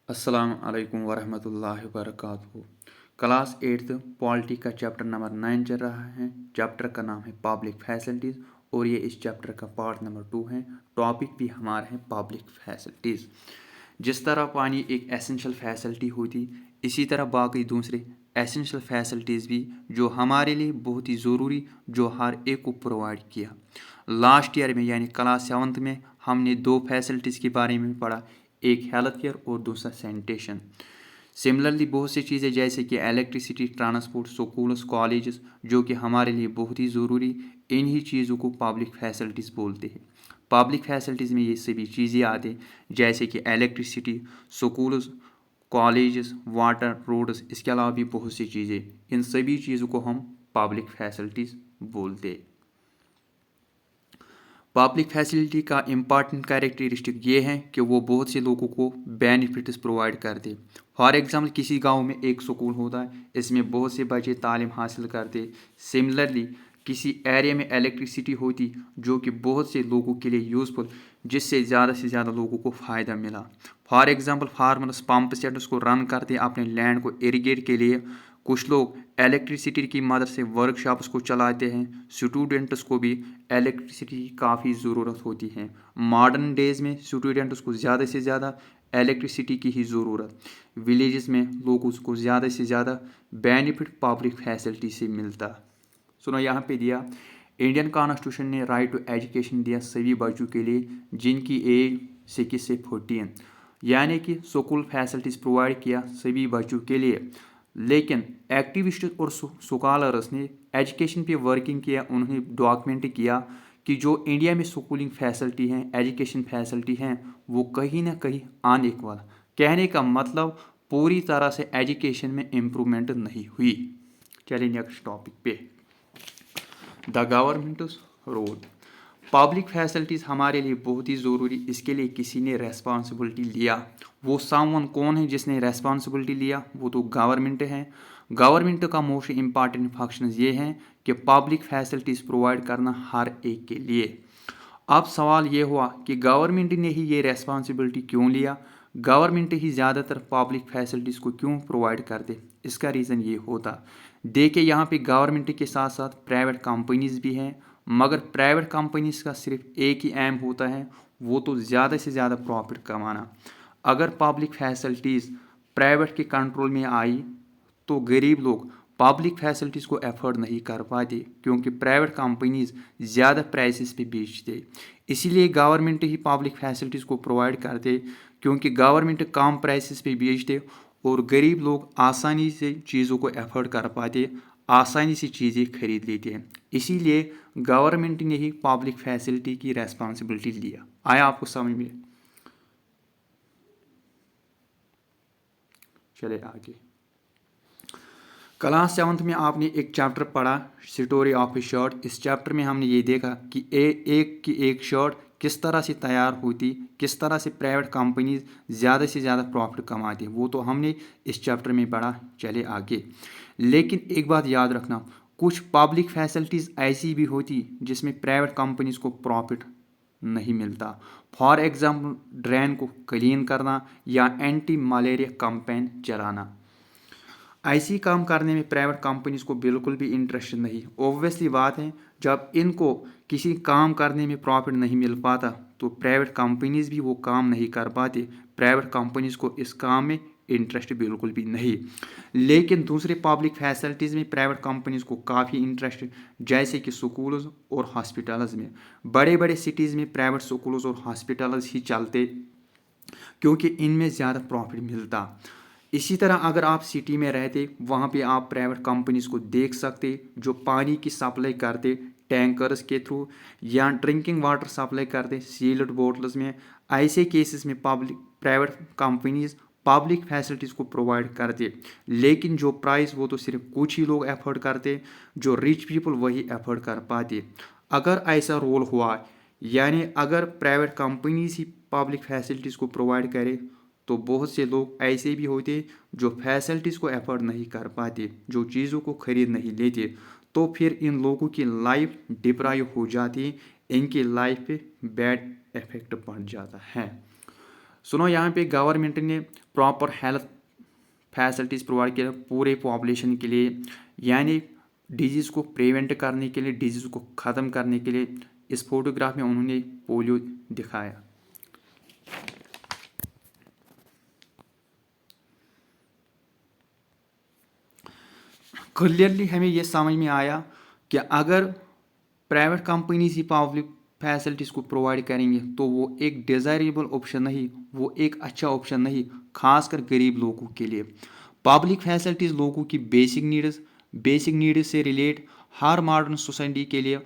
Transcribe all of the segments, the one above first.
अस्सलाम वालेकुम वरहमतुल्लाहि वबरकातुहू। क्लास 8th पॉलिटी का चैप्टर नंबर 9 चल रहा है। चैप्टर का नाम है पब्लिक फैसिलिटीज़ और ये इस चैप्टर का पार्ट नंबर 2 है। टॉपिक भी हमारा है पब्लिक फैसिलिटीज़। जिस तरह पानी एक एसेंशियल फैसिलिटी होती, इसी तरह बाकी दूसरे एसेंशियल फैसिलिटीज़ भी जो हमारे लिए बहुत ही ज़रूरी, जो हर एक को प्रोवाइड किया। लास्ट ईयर में यानी क्लास 7th में हमने दो फैसिलिटीज़ के बारे में पढ़ा, एक हेल्थ केयर और दूसरा सैनिटेशन। सिमिलरली बहुत सी चीज़ें जैसे कि इलेक्ट्रिसिटी, ट्रांसपोर्ट, स्कूल्स, कॉलेजेस जो कि हमारे लिए बहुत ही ज़रूरी, इन्हीं चीज़ों को पब्लिक फैसिलिटीज़ बोलते हैं। पब्लिक फैसिलिटीज़ में ये सभी चीज़ें आते हैं जैसे कि electricity, schools, colleges, water, roads, इसके अलावा भी बहुत सी चीज़ें। इन सभी चीज़ों को हम पब्लिक फैसिलिटीज़ बोलते हैं। पब्लिक फैसिलिटी का इम्पॉर्टेंट कैरेक्टरिस्टिक ये है कि वो बहुत से लोगों को बेनिफिट्स प्रोवाइड करते। फॉर एग्जांपल किसी गांव में एक स्कूल होता है, इसमें बहुत से बच्चे तालीम हासिल करते। सिमिलरली किसी एरिया में इलेक्ट्रिसिटी होती जो कि बहुत से लोगों के लिए यूज़फुल, जिससे से ज़्यादा लोगों को फ़ायदा मिला। For example farmers pump sets को रन करते अपने लैंड को इरीगेट के लिए। कुछ लोग इलेक्ट्रिसिटी की मदद से वर्कशॉप्स को चलाते हैं। स्टूडेंट्स को भी इलेक्ट्रिसिटी की काफ़ी ज़रूरत होती है। मॉडर्न डेज़ में स्टूडेंट्स को ज़्यादा से ज़्यादा इलेक्ट्रिसिटी की ही ज़रूरत। विलेजेस में लोगों को ज़्यादा से ज़्यादा बेनिफिट पब्लिक फैसिलिटी से मिलता। सुनो यहाँ पे दिया, इंडियन कॉन्स्टिट्यूशन ने राइट टू एजुकेशन दिया सभी बच्चों के लिए जिनकी एज 6 से 14, यानी कि स्कूल फैसिलिटीज़ प्रोवाइड किया सभी बच्चों के लिए। लेकिन एक्टिविस्ट और स्कॉलर्स ने एजुकेशन पे वर्किंग किया, उन्होंने डॉक्यूमेंट किया कि जो इंडिया में स्कूलिंग फैसिलिटी हैं, एजुकेशन फैसिलिटी हैं, वो कहीं ना कहीं अनइक्वल। कहने का मतलब पूरी तरह से एजुकेशन में इम्प्रूवमेंट नहीं हुई। चलिए नेक्स्ट टॉपिक पे, the government's role. Public facilities हमारे लिए बहुत ही ज़रूरी, इसके लिए किसी ने रेस्पॉन्सिबिलिटी लिया। वो सामवन कौन है जिसने रेस्पॉन्सिबिलिटी लिया? वो तो गवर्नमेंट है। गवर्नमेंट का मोस्ट इम्पॉर्टेंट फंक्शन ये है कि पब्लिक फैसिलिटीज़ प्रोवाइड करना हर एक के लिए। अब सवाल ये हुआ कि गवर्नमेंट ने ही ये रेस्पॉन्सिबिलिटी क्यों लिया, गवर्नमेंट ही ज़्यादातर पब्लिक फैसिलिटीज़ को क्यों प्रोवाइड करते? इसका रीज़न ये होता, देखिए यहाँ पे गवर्नमेंट के साथ साथ प्राइवेट कंपनीज भी हैं, मगर प्राइवेट कंपनीज का सिर्फ एक ही एम होता है, वो तो ज़्यादा से ज़्यादा प्रॉफिट कमाना। अगर पब्लिक फैसिलिटीज़ प्राइवेट के कंट्रोल में आई तो गरीब लोग पब्लिक फैसिलिटीज़ को एफोर्ड नहीं कर पाते क्योंकि प्राइवेट कंपनीज ज़्यादा प्राइसेस पे बेचते। इसीलिए गवर्नमेंट ही पब्लिक फैसिलिटीज़ को प्रोवाइड करते क्योंकि गवर्नमेंट कम प्राइसेस पे बेचते और गरीब लोग आसानी से चीज़ों को एफोर्ड कर पाते, आसानी से चीज़ें खरीद लेते हैं। इसीलिए गवर्नमेंट ने ही पब्लिक फैसिलिटी की रेस्पॉन्सिबिलिटी लिया। आया आपको समझ में? चले आगे। क्लास 7th में आपने एक चैप्टर पढ़ा, स्टोरी ऑफ ए शर्ट। इस चैप्टर में हमने ये देखा कि एक की एक शर्ट किस तरह से तैयार होती, किस तरह से प्राइवेट कंपनीज ज़्यादा से ज़्यादा प्रॉफिट कमाती, वो तो हमने इस चैप्टर में पढ़ा। चले आगे। लेकिन एक बात याद रखना, कुछ पब्लिक फैसिलिटीज़ ऐसी भी होती जिसमें प्राइवेट कंपनीज को प्रॉफिट नहीं मिलता। फॉर एग्जाम्पल ड्रेन को क्लीन करना या एंटी मलेरिया कैंपेन चलाना। ऐसी काम करने में प्राइवेट कंपनीज को बिल्कुल भी इंटरेस्ट नहीं। ऑब्वियसली बात है, जब इनको किसी काम करने में प्रॉफिट नहीं मिल पाता तो प्राइवेट कंपनीज भी वो काम नहीं कर पाते। प्राइवेट कंपनीज को इस काम में इंटरेस्ट बिल्कुल भी नहीं। लेकिन दूसरे पब्लिक फैसिलिटीज़ में प्राइवेट कंपनीज को काफ़ी इंटरेस्ट, जैसे कि स्कूल्स और हॉस्पिटल्स में। बड़े बड़े सिटीज़ में प्राइवेट स्कूल्स और हॉस्पिटल्स ही चलते क्योंकि इनमें ज़्यादा प्रॉफिट मिलता। इसी तरह अगर आप सिटी में रहते, वहाँ पे आप प्राइवेट कंपनीज को देख सकते जो पानी की सप्लाई करते टैंकर्स के थ्रू या ड्रिंकिंग वाटर सप्लाई करते सील्ड बोटल्स में। ऐसे केसेस में public private companies public facilities को प्रोवाइड करते, लेकिन जो प्राइस वो तो सिर्फ कुछ ही लोग अफोर्ड करते, जो रिच पीपल वही अफोर्ड कर पाते। अगर ऐसा रोल हुआ, यानी अगर प्राइवेट कंपनीज ही पब्लिक फैसिलिटीज़ को प्रोवाइड करे, तो बहुत से लोग ऐसे भी होते जो फैसिलिटीज़ को अफोर्ड नहीं कर पाते, जो चीज़ों को खरीद नहीं लेते। तो फिर इन लोगों की लाइफ डिप्राइव हो जाती, इनकी लाइफ पे बैड इफेक्ट पड़ जाता है। सुनो, यहाँ पे गवर्नमेंट ने प्रॉपर हेल्थ फैसिलिटीज़ प्रोवाइड किया पूरे पॉपुलेशन के लिए, यानी डिजीज़ को प्रिवेंट करने के लिए, डिजीज़ को ख़त्म करने के लिए। इस फोटोग्राफ में उन्होंने पोलियो दिखाया। क्लियरली हमें ये समझ में आया कि अगर प्राइवेट कंपनीज ही पब्लिक फैसिलिटीज़ को प्रोवाइड करेंगे तो वो एक डिज़ायरेबल ऑप्शन नहीं, वो एक अच्छा ऑप्शन नहीं, खासकर गरीब लोगों के लिए। पब्लिक फैसिलिटीज़ लोगों की बेसिक नीड्स से रिलेट हर मॉडर्न सोसाइटी के लिए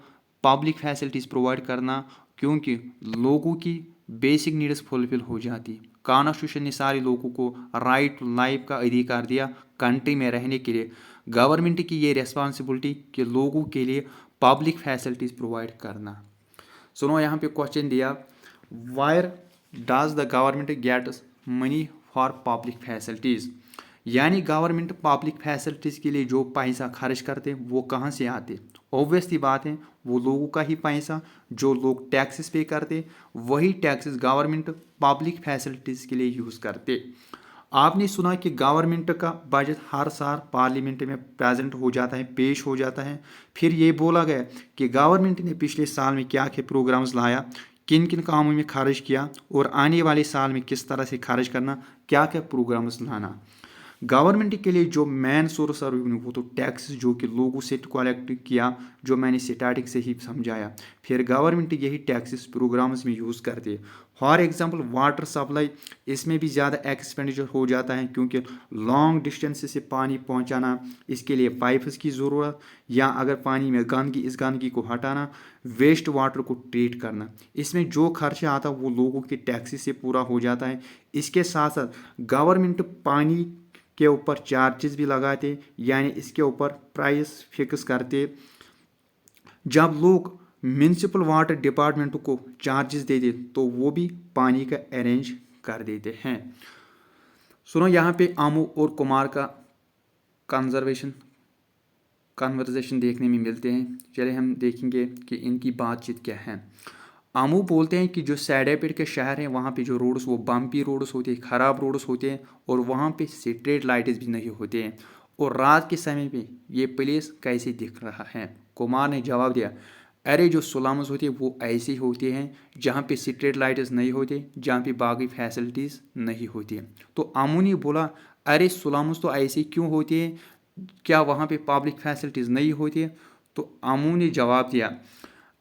पब्लिक फैसिलिटीज़ प्रोवाइड करना, क्योंकि लोगों की बेसिक नीड्स फुलफिल हो जाती। कॉन्स्टिट्यूशन ने सारे लोगों को राइट टू लाइफ का अधिकार दिया कंट्री में रहने के लिए। गवर्नमेंट की ये रेस्पॉन्सिबिलिटी कि लोगों के लिए पब्लिक फैसिलिटीज़ प्रोवाइड करना। सुनो, यहाँ पे क्वेश्चन दिया, why does the government gets money for public facilities, यानी गवर्नमेंट पब्लिक फैसिलिटीज़ के लिए जो पैसा खर्च करते हैं वो कहाँ से आते। ऑब्वियसली बात है, वो लोगों का ही पैसा, जो लोग टैक्सेस पे करते वही टैक्सेस गवर्नमेंट पब्लिक फैसिलिटीज़ के लिए यूज़ करते। आपने सुना कि गवर्नमेंट का बजट हर साल पार्लियामेंट में प्रेजेंट हो जाता है, पेश हो जाता है। फिर ये बोला गया कि गवर्नमेंट ने पिछले साल में क्या क्या प्रोग्राम्स लाया, किन किन कामों में खर्च किया और आने वाले साल में किस तरह से खर्च करना, क्या क्या प्रोग्राम्स लाना। गवर्नमेंट के लिए जो मेन सोर्स ऑफ रेवेन्यू वो तो टैक्स जो कि लोगों से कलेक्ट किया, जो मैंने स्टार्टिंग से ही समझाया। फिर गवर्नमेंट यही टैक्सेस प्रोग्राम्स में यूज़ करते हैं। फॉर एग्जांपल वाटर सप्लाई, इसमें भी ज़्यादा एक्सपेंडिचर हो जाता है, क्योंकि लॉन्ग डिस्टेंस से पानी पहुंचाना, इसके लिए पाइप्स की ज़रूरत, या अगर पानी में गंदगी, इस गंदगी को हटाना, वेस्ट वाटर को ट्रीट करना, इसमें जो खर्चा आता है वो लोगों के टैक्सेस से पूरा हो जाता है। इसके साथ साथ गवर्नमेंट पानी के ऊपर चार्जेस भी लगाते, यानी इसके ऊपर प्राइस फिक्स करते। जब लोग म्यूनसिपल वाटर डिपार्टमेंट को चार्जेस देते तो वो भी पानी का अरेंज कर देते हैं। सुनो, यहाँ पे आमू और कुमार का कन्वर्सेशन देखने में मिलते हैं। चले हम देखेंगे कि इनकी बातचीत क्या है। आमू बोलते हैं कि जो सैडेपेट के शहर हैं वहाँ पे जो रोड्स वो बम्पी रोड्स होते हैं, ख़राब रोड्स होते हैं, और वहाँ पे स्ट्रीट लाइट्स भी नहीं होते हैं, और रात के समय पे ये प्लेस कैसे दिख रहा है। कुमार ने जवाब दिया, अरे जो स्लम्स होते हैं वो ऐसे होते हैं जहाँ पे स्ट्रीट लाइट्स नहीं होते, जहाँ पे बाकी फैसिलिटीज़ नहीं होती हैं। तो आमू ने बोला, अरे स्लम्स तो ऐसे क्यों होते हैं, क्या वहाँ पे पब्लिक फैसिलिटीज़ नहीं होती है। तो आमू ने जवाब दिया,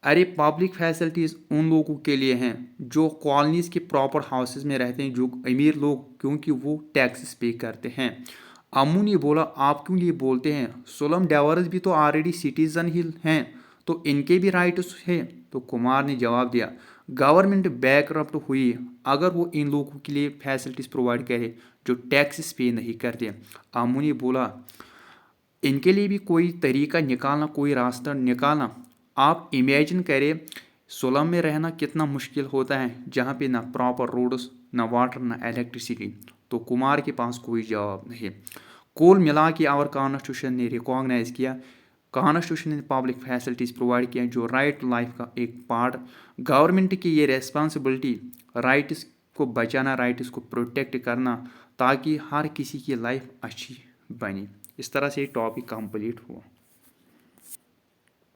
अरे पब्लिक फैसिलिटीज़ उन लोगों के लिए हैं जो कॉलोनीज़ के प्रॉपर हाउसेज में रहते हैं, जो अमीर लोग, क्योंकि वो टैक्सेस पे करते हैं। अम्मू ने बोला, आप क्यों ये बोलते हैं, स्लम डेवलपर्स भी तो ऑलरेडी सिटीजन ही हैं, तो इनके भी राइट्स हैं। तो कुमार ने जवाब दिया, गवर्नमेंट बैकरप्ट हुई अगर वो इन लोगों के लिए फैसिलिटीज़ प्रोवाइड करे जो टैक्सेस पे नहीं करते। अम्मू ने बोला, इनके लिए भी कोई तरीका निकालना, कोई रास्ता निकालना। आप इमेजिन करें सोलम में रहना कितना मुश्किल होता है, जहाँ पे ना प्रॉपर रोड्स, ना वाटर, ना इलेक्ट्रिसिटी। तो कुमार के पास कोई जवाब नहीं। कुल मिला के आवर कॉन्स्टिट्यूशन ने रिकॉग्नाइज किया, कॉन्स्टिट्यूशन ने पब्लिक फैसिलिटीज़ प्रोवाइड किया जो राइट टू लाइफ का एक पार्ट। गवर्नमेंट की ये रेस्पॉन्सिबिलिटी राइट्स को बचाना, राइट्स को प्रोटेक्ट करना, ताकि हर किसी की लाइफ अच्छी बने। इस तरह से टॉपिक कंप्लीट हुआ।